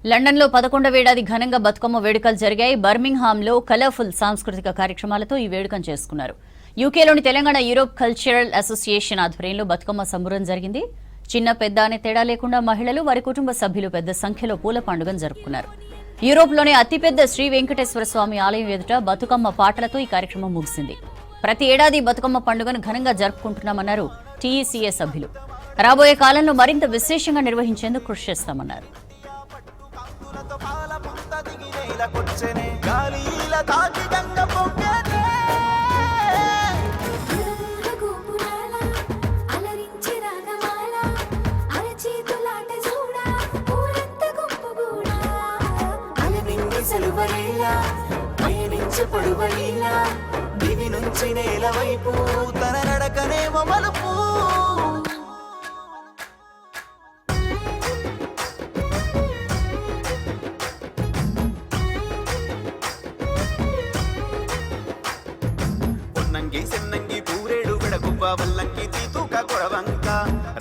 లండన్లో 11వ ఏడాది ఘనంగా బతుకమ్మ వేడుకలు జరిగాయి. బర్మింగ్హామ్లో కలర్ఫుల్ సాంస్కృతిక కార్యక్రమాలతో ఈ వేడుకను చేసుకున్నారు. యూకేలోని తెలంగాణ యూరోప్ కల్చరల్ అసోసియేషన్ ఆధ్వర్యంలో బతుకమ్మ సంబరం జరిగింది. చిన్న పెద్ద అనే తేడా లేకుండా మహిళలు, వారి కుటుంబ సభ్యులు పెద్ద సంఖ్యలో పూల పండుగను జరుపుకున్నారు. యూరోప్లోనే అతిపెద్ద శ్రీ వెంకటేశ్వర స్వామి ఆలయం ఎదుట బతుకమ్మ పాటలతో ఈ కార్యక్రమం ముగిసింది. ప్రతి ఏడాది బతుకమ్మ పండుగను ఘనంగా జరుపుకుంటున్నామన్నారు టీఈసీఏ సభ్యులు. రాబోయే కాలంలో మరింత విశేషంగా నిర్వహించేందుకు కృషి చేస్తామన్నారు. దివి నుంచి నేల వైపు తన నడకనే మలుపు. పొన్నంగి సెన్నంగి పూరేడు విడగువ్వ వల్లంకి తీతూక కొడవంక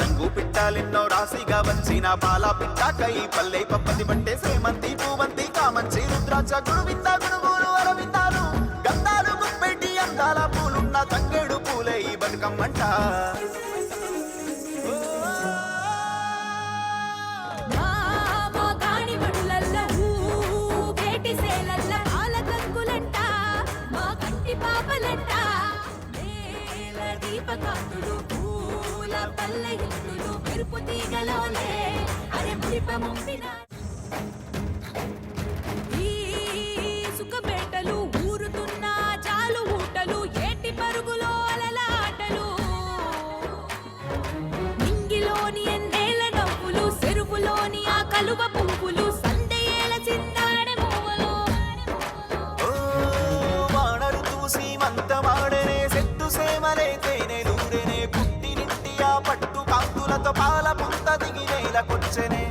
రంగు పిట్టాలెన్నో రాశిగా వచ్చిన పాల పిట్టాకై పల్లె పప్పది పట్టే సేమంతి పూవంతి కామంచి రుద్రాక్ష గురువింద గురువులు అరవిందాలు గంధాలు గుప్పెట్టి అందాల పూలున్న తంగేడు పూలే ఈ బతుకమ్మంట. దీపకాంతులు పూల పల్లె ఇల్లులు మెరుపు తీగలోనే అరే మురిపమొంపిన ఈ సుఖపేటలు ఊరుతున్న చాలు ఊటలు ఏటి పరుగులో అలలాటలు నింగిలోని ఎన్నేల నవ్వులు చెరువులోని ఆ కలువ పువ్వులు సందేల చిందాడే మూవలు వానరు చూసి మంతమాడనే సెట్టు సేమలే తేనె లూరెనే పుట్టినింటి ఆ పట్టు కాంతులతో పాల పుంత దిగి నేలకొచ్చెనే.